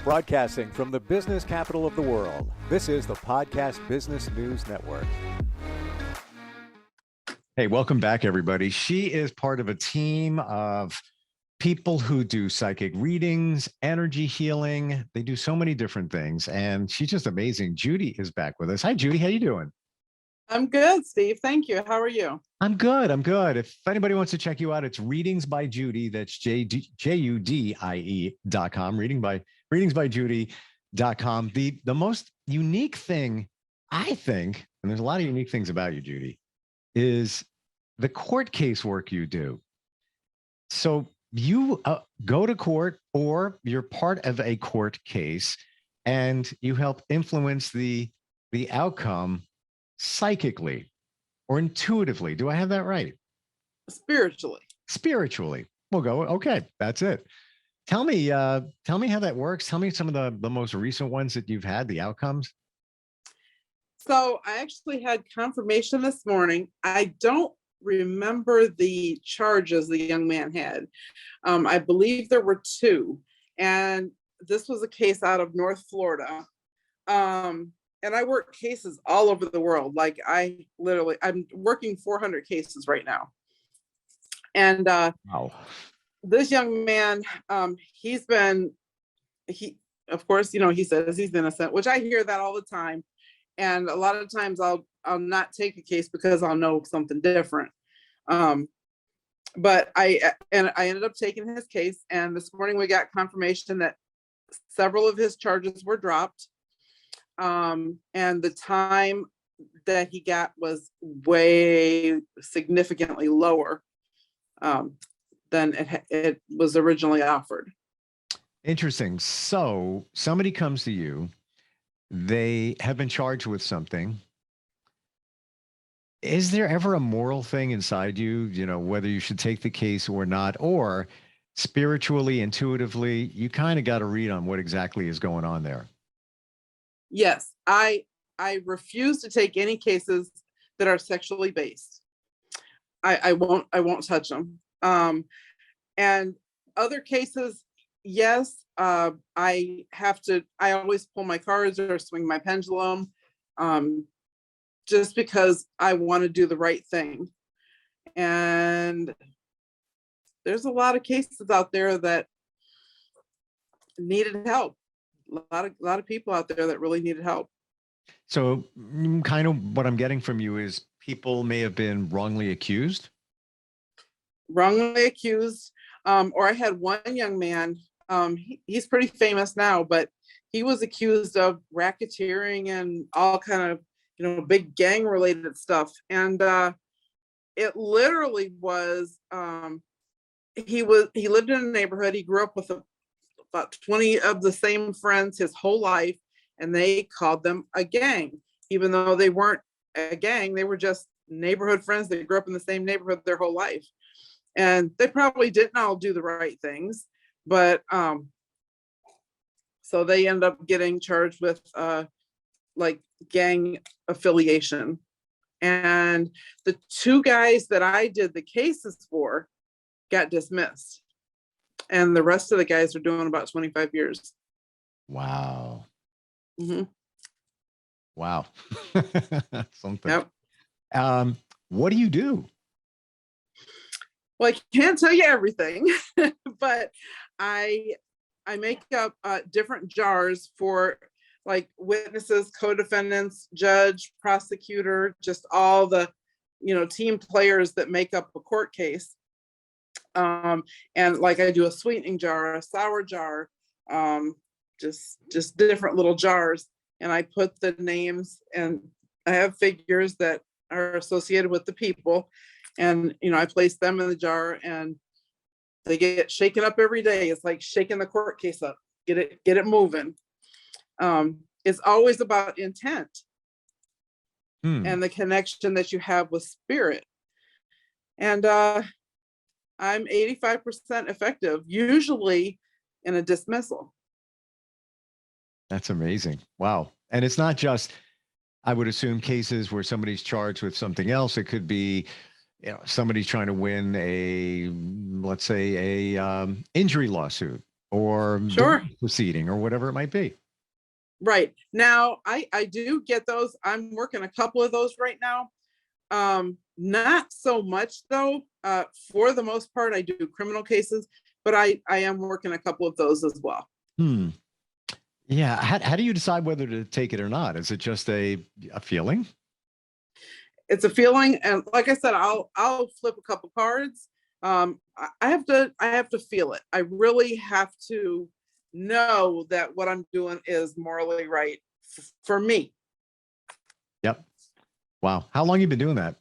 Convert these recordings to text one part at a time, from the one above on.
Broadcasting from the business capital of the world, this is the Podcast Business News Network. Hey, welcome back, everybody. She is part of a team of people who do psychic readings, energy healing. They do so many different things, and she's just amazing. Judie is back with us. Hi, Judie. How you doing? I'm good, Steve. Thank you. How are you? I'm good. I'm good. If anybody wants to check you out, it's Readings by Judie. That's JUDIE.com. Readingsbyjudie.com. The most unique thing, I think, and there's a lot of unique things about you, Judie, is the court case work you do. So you go to court, or you're part of a court case, and you help influence the outcome psychically or intuitively. Do I have that right? Spiritually. We'll go. Okay, that's it. Tell me how that works. Tell me some of the most recent ones that you've had, the outcomes. So I actually had confirmation this morning. I don't remember the charges the young man had. I believe there were two, and this was a case out of North Florida. And I work cases all over the world. Like I'm working 400 cases right now. And Wow. This young man, of course, he says he's innocent, which I hear that all the time. And a lot of times I'll not take a case because I'll know something different. But I ended up taking his case, and this morning we got confirmation that several of his charges were dropped. And the time that he got was way significantly lower than it was originally offered. Interesting. So somebody comes to you, they have been charged with something. Is there ever a moral thing inside you, whether you should take the case or not, or spiritually, intuitively, you kind of got to read on what exactly is going on there? Yes, I refuse to take any cases that are sexually based. I won't touch them. And other cases, yes, I always pull my cards or swing my pendulum, just because I want to do the right thing. And there's a lot of cases out there that needed help. A lot of people out there that really needed help. So kind of what I'm getting from you is people may have been wrongly accused. Or I had one young man, he's pretty famous now, but he was accused of racketeering and all kind of, big gang related stuff. And it literally was, he lived in a neighborhood. He grew up with about 20 of the same friends his whole life, and they called them a gang, even though they weren't a gang. They were just neighborhood friends that grew up in the same neighborhood their whole life, and they probably didn't all do the right things, but so they end up getting charged with like gang affiliation. And the two guys that I did the cases for got dismissed, and the rest of the guys are doing about 25 years. Wow. Mm-hmm. Wow. Something. Yep. What do you do? Well, I can't tell you everything, but I make up different jars for like witnesses, co-defendants, judge, prosecutor, just all the, team players that make up a court case. And like I do a sweetening jar, a sour jar, just different little jars. And I put the names, and I have figures that are associated with the people. And, I place them in the jar, and they get shaken up every day. It's like shaking the court case up, get it moving. It's always about intent and the connection that you have with spirit. And I'm 85% effective, usually in a dismissal. That's amazing. Wow. And it's not just, I would assume, cases where somebody's charged with something else. It could be, somebody's trying to win let's say a injury lawsuit. or the Sure. proceeding or whatever it might be. Right. Now, I do get those. I'm working a couple of those right now. Not so much though. For the most part, I do criminal cases, but I am working a couple of those as well. Yeah. How do you decide whether to take it or not? Is it just a feeling? It's a feeling, and like I said, I'll flip a couple cards. I have to feel it. I really have to know that what I'm doing is morally right for me. Yep. Wow. How long you been doing that?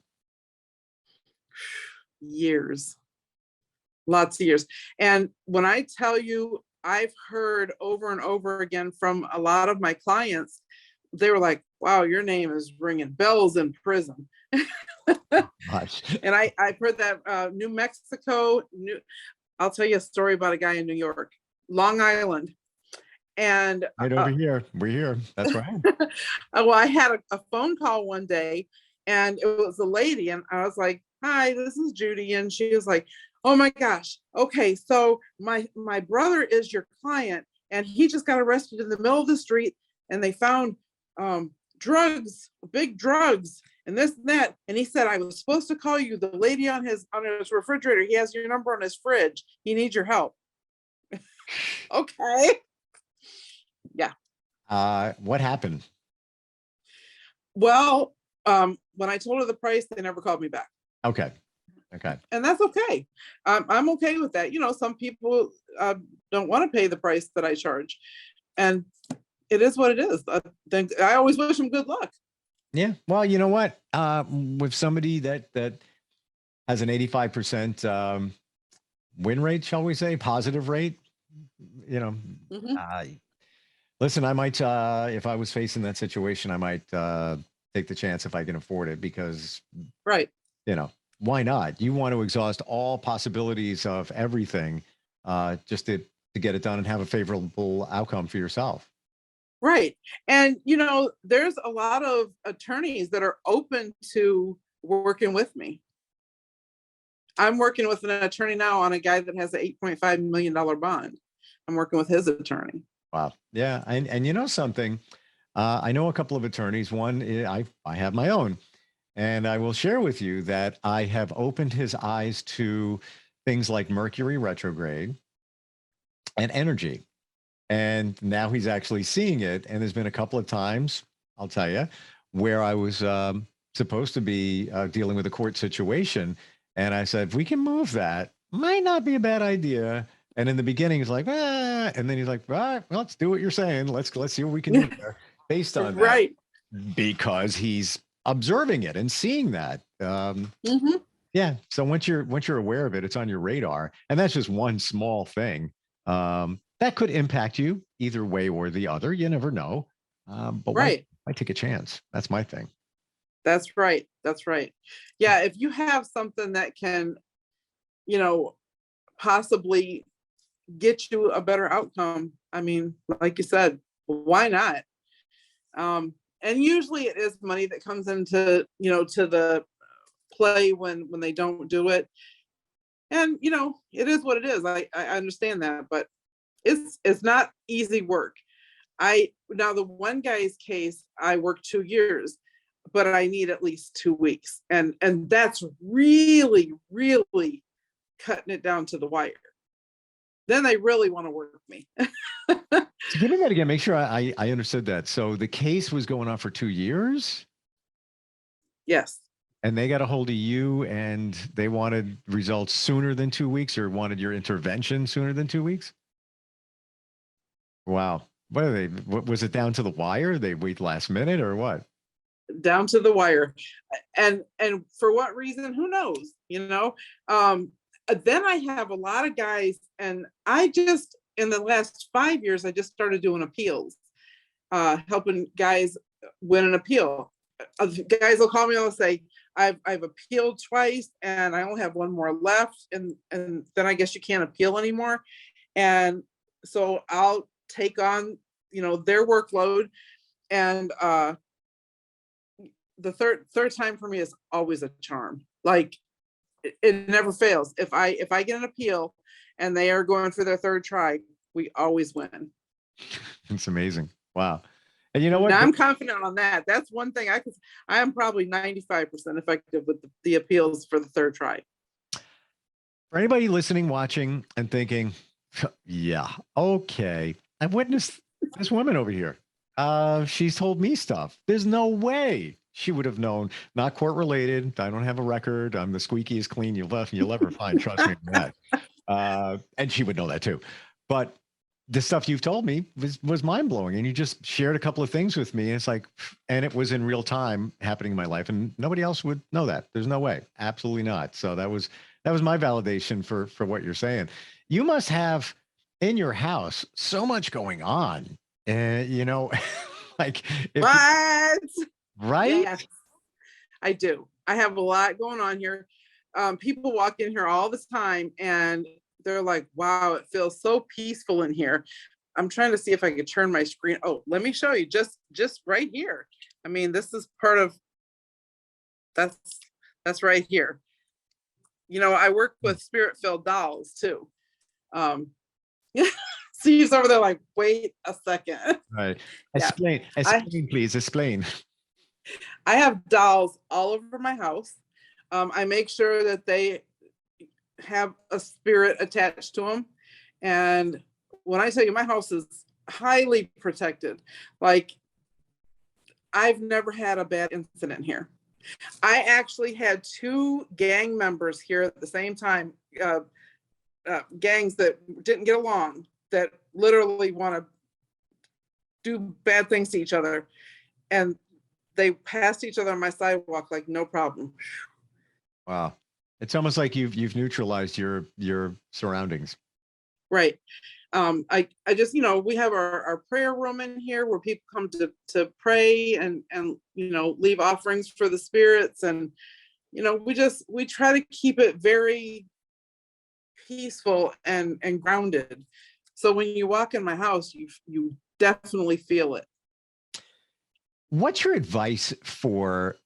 Years, lots of years. And when I tell you, I've heard over and over again from a lot of my clients, they were like, wow, your name is ringing bells in prison. Gosh. And I've heard that New Mexico, I'll tell you a story about a guy in New York, Long Island. And Right over here. We're here. That's right. well, I had a phone call one day, and it was a lady, and I was like, hi, this is Judie. And she was like, oh my gosh, okay, so my brother is your client, and he just got arrested in the middle of the street, and they found drugs, big drugs, and this and that. And he said, I was supposed to call you. The lady on his refrigerator, he has your number on his fridge. He needs your help. Okay. Yeah. What happened? Well, when I told her the price, they never called me back. Okay. And that's okay. I'm okay with that. You know, some people don't want to pay the price that I charge, and it is what it is. I always wish them good luck. Yeah. Well, you know what? With somebody that has an 85% win rate, shall we say, positive rate, you know, listen, I might, if I was facing that situation, I might take the chance if I can afford it, because, right. You know, why not? You want to exhaust all possibilities of everything just to get it done and have a favorable outcome for yourself. Right. And, you know, there's a lot of attorneys that are open to working with me. I'm working with an attorney now on a guy that has an $8.5 million bond. I'm working with his attorney. Wow. Yeah. And you know something, I know a couple of attorneys. One, I have my own, and I will share with you that I have opened his eyes to things like Mercury retrograde and energy. And now he's actually seeing it. And there's been a couple of times, I'll tell you, where I was supposed to be dealing with a court situation. And I said, if we can move that, might not be a bad idea. And in the beginning, he's like, ah, and then he's like, all right, well, let's do what you're saying. Let's see what we can do there based on that. Right. Because he's observing it and seeing that. Yeah. So once you're aware of it, it's on your radar. And that's just one small thing. That could impact you either way or the other. You never know. But right. Why take a chance? That's my thing. That's right. That's right. Yeah. If you have something that can, you know, possibly get you a better outcome, I mean, like you said, why not? And usually it is money that comes into, you know, to the play when they don't do it. And, you know, it is what it is. I understand that, but it's not easy work. Now the one guy's case, I worked 2 years, but I need at least 2 weeks. And that's really, really cutting it down to the wire. Then they really want to work with me. So give me that again. Make sure I understood that. So the case was going on for 2 years? Yes. And they got a hold of you and they wanted results sooner than 2 weeks, or wanted your intervention sooner than 2 weeks? Wow. What was it, down to the wire? They wait last minute or what? Down to the wire. And for what reason? Who knows? You know? Then I have a lot of guys, and I just, in the last 5 years, I just started doing appeals, helping guys win an appeal. Guys will call me and they'll say, I've appealed twice and I only have one more left. And then I guess you can't appeal anymore. And so I'll take on, you know, their workload. And the third time for me is always a charm. Like, it never fails. If I get an appeal and they are going for their third try, we always win. It's amazing. Wow. And you know what? Now I'm confident on that. That's one thing I am probably 95% effective with the appeals for the third try. For anybody listening, watching, and thinking, yeah, okay, I've witnessed this woman over here. She's told me stuff. There's no way she would have known. Not court related. I don't have a record. I'm the squeakiest clean you'll ever find. Trust me on that. And she would know that too. But the stuff you've told me was mind blowing. And you just shared a couple of things with me. And it's like, and it was in real time happening in my life. And nobody else would know that. There's no way. Absolutely not. So that was my validation for what you're saying. You must have in your house so much going on. You know, like what? Right? Yes, I do. I have a lot going on here. People walk in here all the time and they're like, wow, it feels so peaceful in here. I'm trying to see if I could turn my screen. Oh, let me show you just right here. I mean, this is part of that's right here. You know, I work with spirit-filled dolls too. Steve's over there like, wait a second. Right. Explain, please explain. I have dolls all over my house. I make sure that they have a spirit attached to them. And when I tell you, my house is highly protected. Like, I've never had a bad incident here. I actually had 2 gang members here at the same time, gangs that didn't get along, that literally want to do bad things to each other. And they passed each other on my sidewalk like no problem. Wow. It's almost like you've neutralized your surroundings. Right. I just, you know, we have our prayer room in here where people come to pray and, you know, leave offerings for the spirits. And, you know, we try to keep it very peaceful and grounded. So when you walk in my house, you definitely feel it. What's your advice for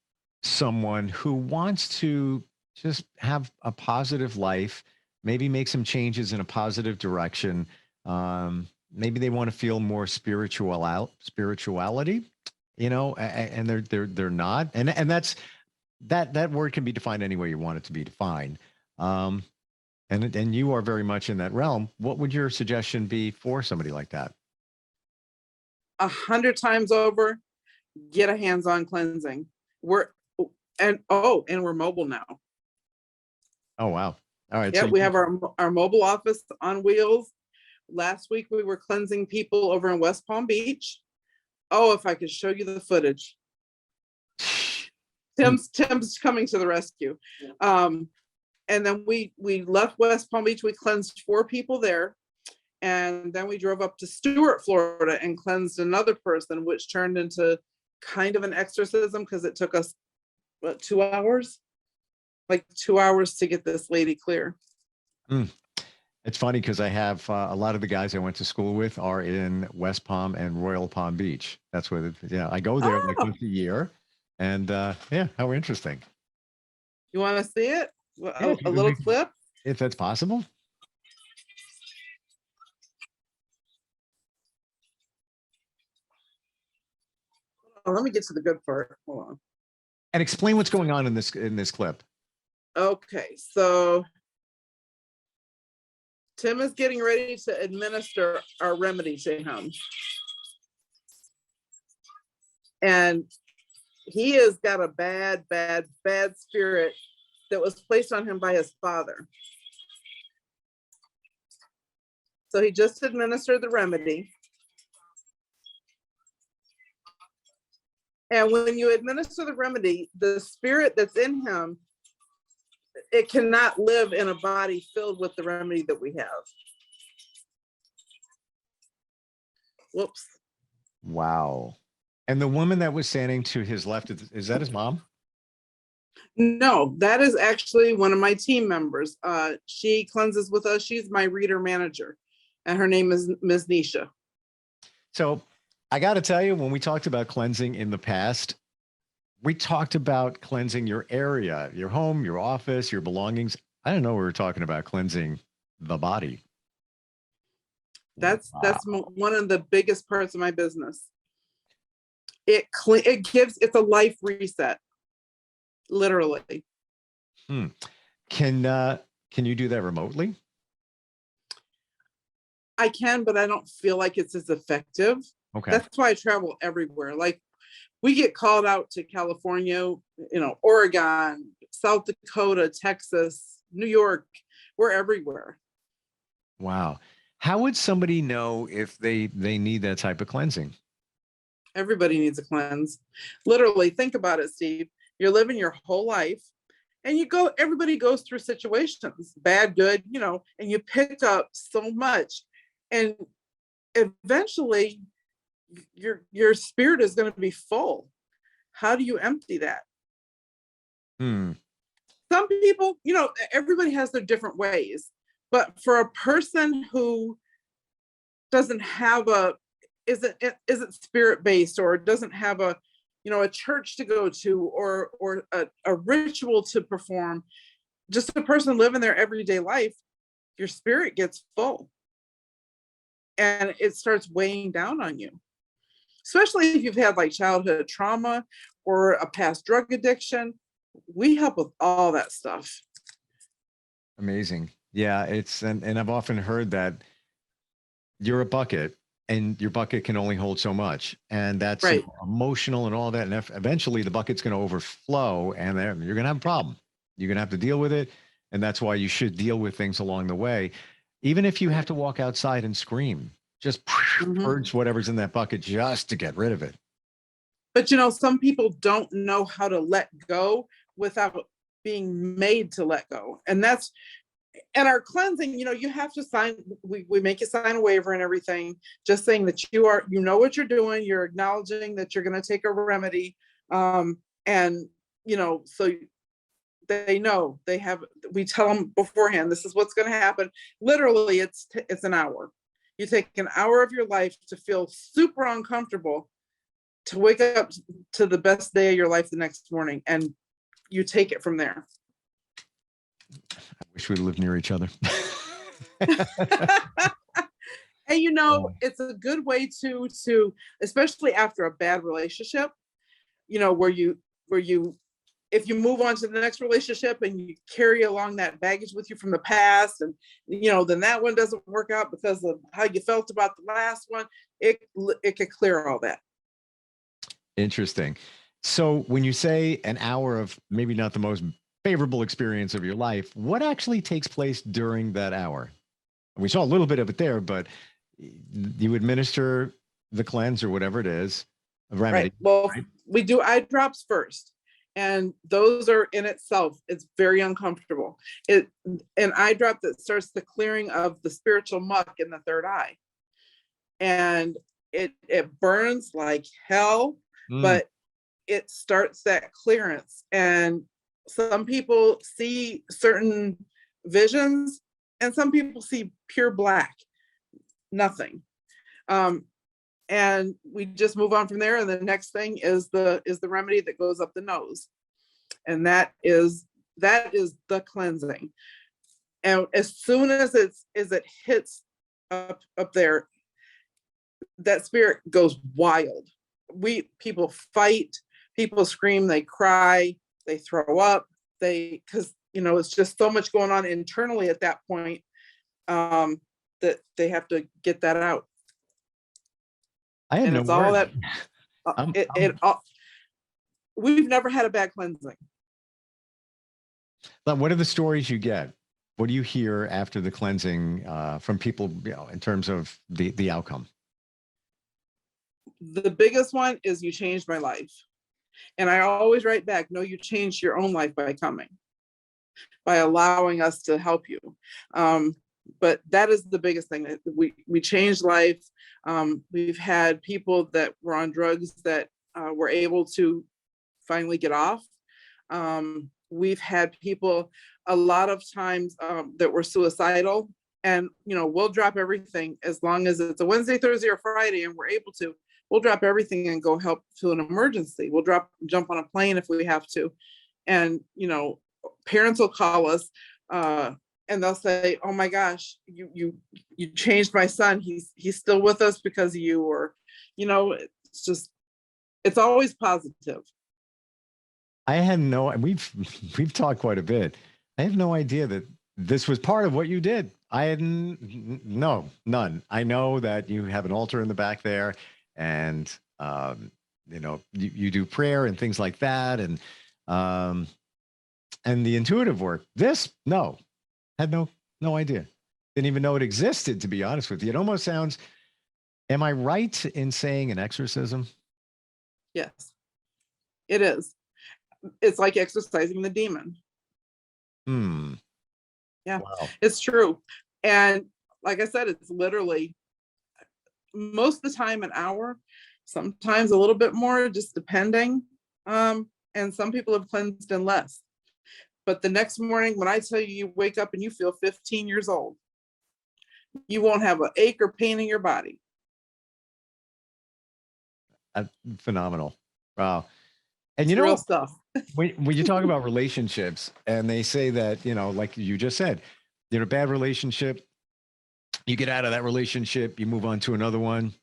someone who wants to just have a positive life, maybe make some changes in a positive direction? Maybe they want to feel more spirituality, you know, and they're not. And that's that word can be defined any way you want it to be defined. And you are very much in that realm. What would your suggestion be for somebody like that? 100 times over, get a hands-on cleansing. We're mobile now. Oh, wow. All right. Yeah, So we have our mobile office on wheels. Last week we were cleansing people over in West Palm Beach. Oh, if I could show you the footage. Tim's coming to the rescue. And then we left West Palm Beach. We cleansed 4 people there. And then we drove up to Stuart, Florida and cleansed another person, which turned into kind of an exorcism because it took us, 2 hours? Like 2 hours to get this lady clear. It's funny because I have a lot of the guys I went to school with are in West Palm and Royal Palm Beach. That's where, I go there like once a year. And how interesting. You want to see it? A little clip? If that's possible. Oh, let me get to the good part. Hold on. And explain what's going on in this clip. Okay, so Tim is getting ready to administer our remedy to him. And he has got a bad spirit that was placed on him by his father. So he just administered the remedy. And when you administer the remedy, the spirit that's in him, it cannot live in a body filled with the remedy that we have. Whoops. Wow. And the woman that was standing to his left, is that his mom? No, that is actually one of my team members. She cleanses with us. She's my reader manager, and her name is Ms. Nisha. So I got to tell you, when we talked about cleansing in the past, we talked about cleansing your area, your home, your office, your belongings. I don't know. We were talking about cleansing the body. One of the biggest parts of my business. It's a life reset, literally. Can you do that remotely? I can, but I don't feel like it's as effective. Okay. That's why I travel everywhere. Like, we get called out to California, Oregon, South Dakota, Texas, New York. We're everywhere. Wow. How would somebody know if they need that type of cleansing? Everybody needs a cleanse. Literally, think about it, Steve. You're living your whole life, and everybody goes through situations, bad, good, and you pick up so much. And eventually your spirit is going to be full. How do you empty that? Some people, everybody has their different ways, but for a person who doesn't have isn't spirit based, or doesn't have a church to go to, or a ritual to perform, just a person living their everyday life, your spirit gets full and it starts weighing down on you, especially if you've had like childhood trauma or a past drug addiction. We help with all that stuff. Amazing. Yeah, and I've often heard that you're a bucket and your bucket can only hold so much, and that's right. Emotional and all that, and eventually the bucket's going to overflow, and you're going to have a problem. You're going to have to deal with it, and that's why you should deal with things along the way, even if you have to walk outside and scream, just purge whatever's in that bucket just to get rid of it. But some people don't know how to let go without being made to let go, and our cleansing, you have to sign, we make you sign a waiver and everything, just saying that you know what you're doing, you're acknowledging that you're going to take a remedy, and so they know, we tell them beforehand, this is what's going to happen. Literally, it's an hour. You take an hour of your life to feel super uncomfortable, to wake up to the best day of your life the next morning, and you take it from there. I wish we lived near each other. And it's a good way to, especially after a bad relationship, where you, if you move on to the next relationship and you carry along that baggage with you from the past, and then that one doesn't work out because of how you felt about the last one, it could clear all that. Interesting. So when you say an hour of maybe not the most favorable experience of your life, what actually takes place during that hour? We saw a little bit of it there, but you administer the cleanse or whatever it is, a remedy. Right. Well, we do eye drops first, and those are in itself, it's very uncomfortable. An eye drop that starts the clearing of the spiritual muck in the third eye, and it burns like hell, but it starts that clearance. And some people see certain visions, and some people see pure black, nothing. And we just move on from there. And the next thing is the remedy that goes up the nose. And that is the cleansing. And as soon as it hits up there, that spirit goes wild. People fight, people scream, they cry, they throw up, because it's just so much going on internally at that point, that they have to get that out. I had no word. We've never had a bad cleansing. But what are the stories you get? What do you hear after the cleansing from people, in terms of the outcome? The biggest one is, you changed my life. And I always write back, no, you changed your own life by coming, by allowing us to help you. But that is the biggest thing, that we changed life. We've had people that were on drugs that were able to finally get off. We've had people a lot of times that were suicidal, and we'll drop everything, as long as it's a Wednesday, Thursday, or Friday, and we're able to. We'll drop everything and go help to an emergency. We'll jump on a plane if we have to. And, parents will call us and they'll say, oh my gosh, you changed my son. He's still with us because of you. Or, it's just, it's always positive. I had we've talked quite a bit. I have no idea that this was part of what you did. I hadn't, no, none. I know that you have an altar in the back there, and you do prayer and things like that, and the intuitive work. This, no, had no idea. Didn't even know it existed, to be honest with you. It almost sounds, am I right in saying an exorcism? Yes, it is. It's like exorcising the demon. Yeah, wow. It's true. And like I said, it's literally most of the time an hour, sometimes a little bit more, just depending. And some people have cleansed in less. But the next morning, when I tell you, you wake up and you feel 15 years old, you won't have an ache or pain in your body. Phenomenal. Wow. And it's real stuff. when you talk about relationships, and they say that, like you just said, bad relationship, you get out of that relationship, you move on to another one,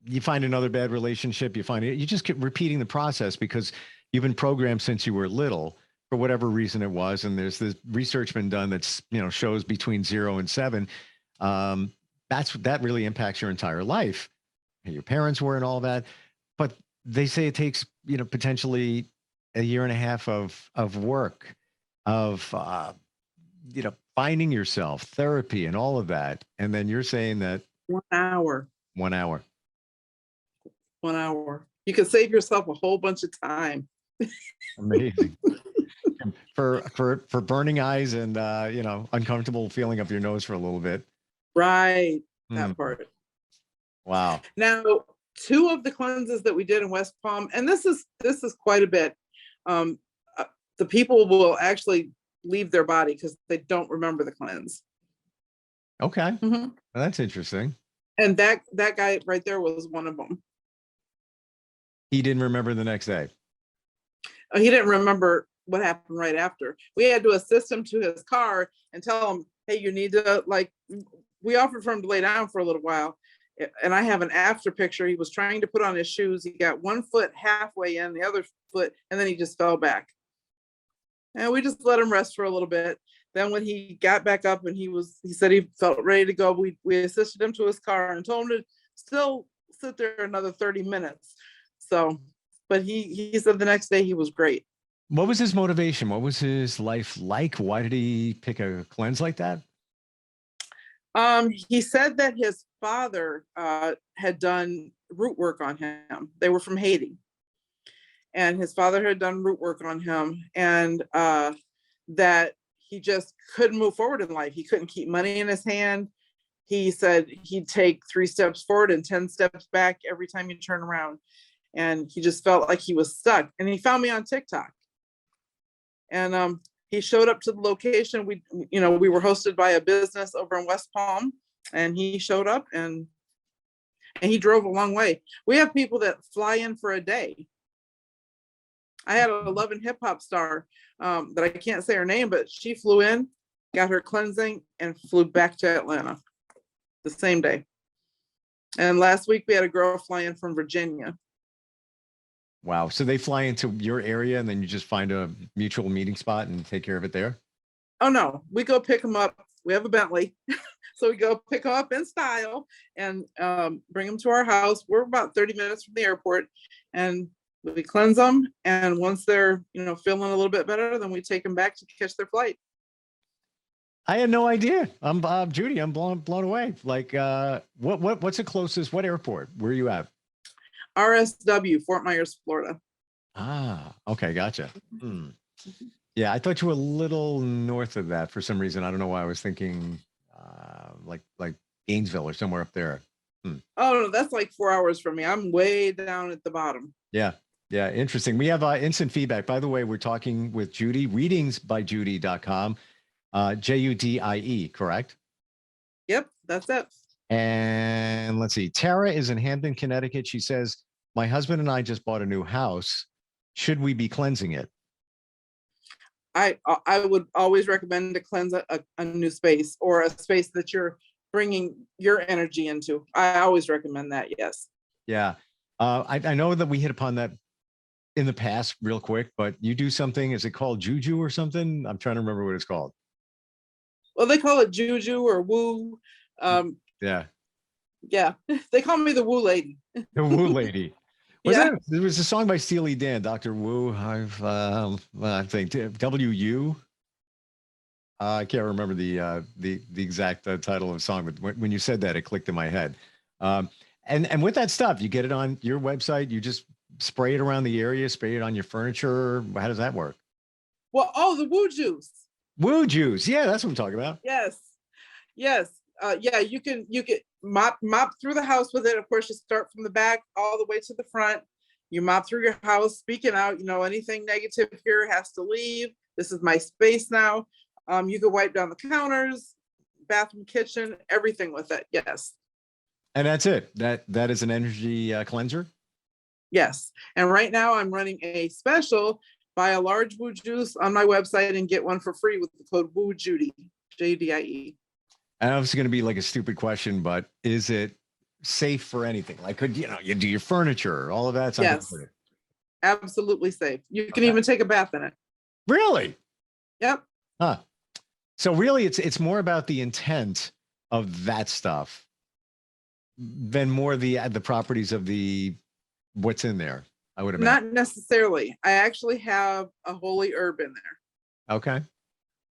you find another bad relationship, you just keep repeating the process because you've been programmed since you were little for whatever reason it was. And there's this research been done that's, shows between 0 and 7. That really impacts your entire life. Your parents were and all that, but they say it takes, potentially a year and a half of work, of, finding yourself, therapy and all of that. And then you're saying that 1 hour. 1 hour. 1 hour. You can save yourself a whole bunch of time. Amazing. for burning eyes and, uncomfortable feeling up your nose for a little bit. Right. That part. Wow. Now, 2 of the cleanses that we did in West Palm, and this is quite a bit. The people will actually leave their body because they don't remember the cleanse. Okay. Mm-hmm. Well, that's interesting. And that guy right there was one of them. He didn't remember the next day. He didn't remember what happened right after. We had to assist him to his car and tell him, hey, you need to, we offered for him to lay down for a little while. And I have an after picture. He was trying to put on his shoes. He got 1 foot halfway in, the other foot, and then he just fell back. And we just let him rest for a little bit. Then when he got back up and he said he felt ready to go, we assisted him to his car and told him to still sit there another 30 minutes. So, but he said the next day he was great. What was his motivation? What was his life like? Why did he pick a cleanse like that? He said that his father had done root work on him. They were from Haiti. And his father had done root work on him, and that he just couldn't move forward in life. He couldn't keep money in his hand. He said he'd take 3 steps forward and 10 steps back every time you turn around. And he just felt like he was stuck. And he found me on TikTok. And he showed up to the location. We were hosted by a business over in West Palm, and he showed up and he drove a long way. We have people that fly in for a day. I had a Love and Hip Hop star that I can't say her name, but she flew in, got her cleansing, and flew back to Atlanta the same day. And last week we had a girl fly in from Virginia. Wow. So they fly into your area and then you just find a mutual meeting spot and take care of it there? Oh, no. We go pick them up. We have a Bentley. So we go pick them up in style and bring them to our house. We're about 30 minutes from the airport, and we cleanse them. And once they're, feeling a little bit better, then we take them back to catch their flight. I had no idea. I'm Judie. I'm blown away. Like, what's the closest? What airport? Where are you at? RSW, Fort Myers, Florida. Ah, okay, gotcha. Yeah, I thought you were a little north of that for some reason. I don't know why I was thinking like Gainesville or somewhere up there. Oh no, that's like 4 hours from me. I'm way down at the bottom. Yeah, interesting. We have instant feedback. By the way, we're talking with Judie, readingsbyjudie.com. Judie, correct? Yep, that's it. And let's see. Tara is in Hampton, Connecticut. She says, my husband and I just bought a new house. Should we be cleansing it? I would always recommend to cleanse a new space or a space that you're bringing your energy into. I always recommend that. Yes. Yeah. I know that we hit upon that in the past real quick, but you do something, is it called juju or something? I'm trying to remember what it's called. Well, they call it juju or woo. Yeah. Yeah, they call me the woo lady. The Woo Lady. Yeah. There was a song by Steely Dan, Dr. Wu. I think WU. I can't remember the exact title of the song, but when you said that, it clicked in my head. And with that stuff, you get it on your website. You just spray it around the area, spray it on your furniture. How does that work? Well, oh, the woo juice. Woo juice. Yeah, that's what I'm talking about. Yes. Yes. Yeah, you can mop through the house with it. Of course, you start from the back all the way to the front. You mop through your house, speaking out, anything negative here has to leave. This is my space now. You can wipe down the counters, bathroom, kitchen, everything with it. Yes. And that's it. That is an energy cleanser. Yes. And right now I'm running a special. Buy a large Woo juice on my website and get one for free with the code Woo Judie, JDIE. I know it's going to be like a stupid question, but is it safe for anything? Like, could you do your furniture, all of that? Yes, absolutely safe. You can even take a bath in it. Really? Yep. Huh. So really, it's more about the intent of that stuff than more the properties of what's in there. I would imagine. Not necessarily. I actually have a holy herb in there. Okay.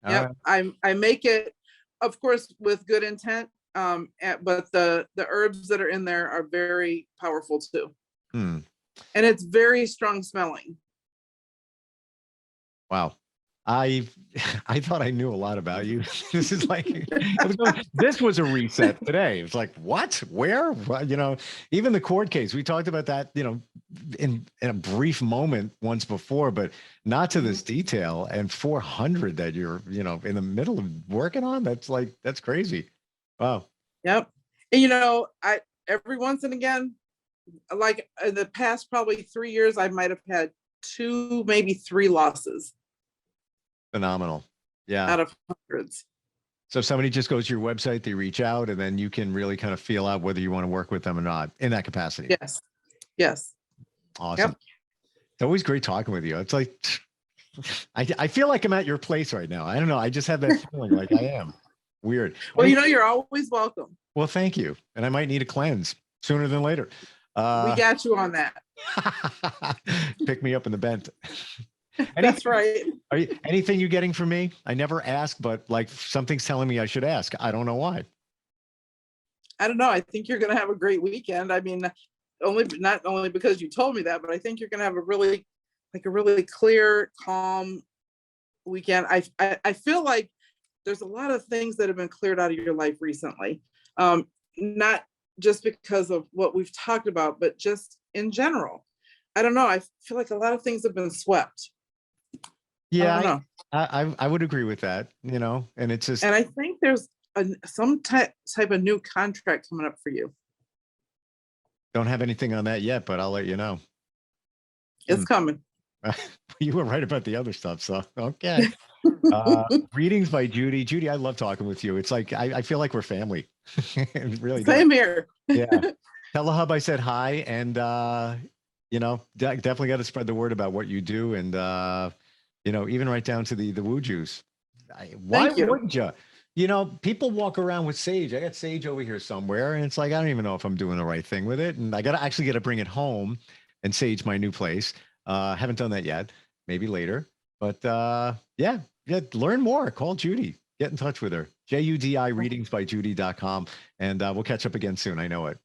Yep. I make it, of course, with good intent. But the herbs that are in there are very powerful too. And it's very strong smelling. Wow. I thought I knew a lot about you. This is like, this was a reset today. It's like, what, where, well, even the court case, we talked about that, in a brief moment once before, but not to this detail. And 400 that you're, in the middle of working on, that's crazy. Wow. Yep. And I, every once and again, like in the past, probably 3 years, I might've had 2, maybe 3 losses. Phenomenal. Yeah. Out of hundreds. So if somebody just goes to your website, they reach out, and then you can really kind of feel out whether you want to work with them or not in that capacity. Yes. Yes. Awesome. Yep. It's always great talking with you. It's like, I feel like I'm at your place right now. I don't know. I just have that feeling like I am. Weird. Well, you're always welcome. Well, thank you. And I might need a cleanse sooner than later. We got you on that. Pick me up in the bent. That's right. Anything you getting from me? I never ask, but like something's telling me I should ask. I don't know why. I don't know. I think you're going to have a great weekend. I mean, not only because you told me that, but I think you're going to have a really clear, calm weekend. I feel like there's a lot of things that have been cleared out of your life recently. Not just because of what we've talked about, but just in general. I don't know. I feel like a lot of things have been swept. Yeah, I would agree with that, and it's just. And I think there's some type of new contract coming up for you. Don't have anything on that yet, but I'll let you know. It's coming. You were right about the other stuff, so okay. Readings by Judie. Judie, I love talking with you. It's like I feel like we're family. It really Same does. here. Yeah. Tell the hub I said hi, and definitely got to spread the word about what you do, and even right down to the woo juice. Why wouldn't you? People walk around with sage. I got sage over here somewhere, and it's like I don't even know if I'm doing the right thing with it, and I got to bring it home and sage my new place. Haven't done that yet. Maybe later, but yeah. Learn more. Call Judie. Get in touch with her. JUDI readingsbyjudie.com, and we'll catch up again soon. I know it.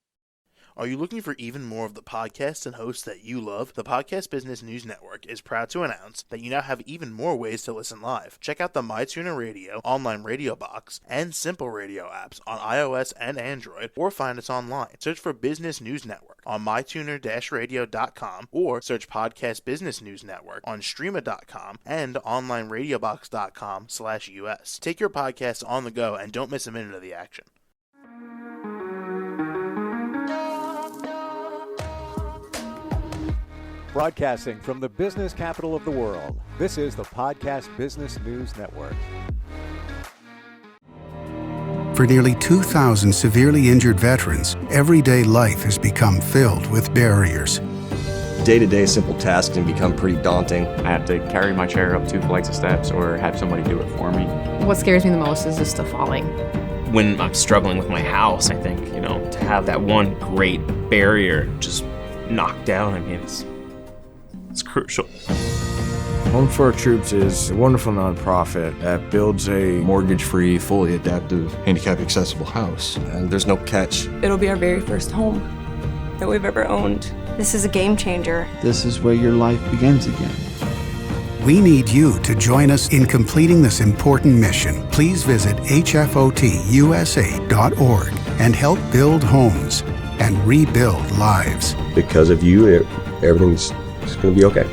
Are you looking for even more of the podcasts and hosts that you love? The Podcast Business News Network is proud to announce that you now have even more ways to listen live. Check out the MyTuner Radio, online radio box, and Simple Radio apps on iOS and Android, or find us online. Search for Business News Network on mytuner-radio.com, or search Podcast Business News Network on streama.com and onlineradiobox.com/US. Take your podcast on the go and don't miss a minute of the action. Broadcasting from the business capital of the world, this is the Podcast Business News Network. For nearly 2,000 severely injured veterans, everyday life has become filled with barriers. Day-to-day simple tasks can become pretty daunting. I have to carry my chair up 2 flights of steps or have somebody do it for me. What scares me the most is just the falling. When I'm struggling with my house, I think, to have that one great barrier just knocked down, it's crucial. Home for Our Troops is a wonderful nonprofit that builds a mortgage-free, fully adaptive, handicap-accessible house. And there's no catch. It'll be our very first home that we've ever owned. This is a game changer. This is where your life begins again. We need you to join us in completing this important mission. Please visit hfotusa.org and help build homes and rebuild lives. Because of you, everything's going to be okay.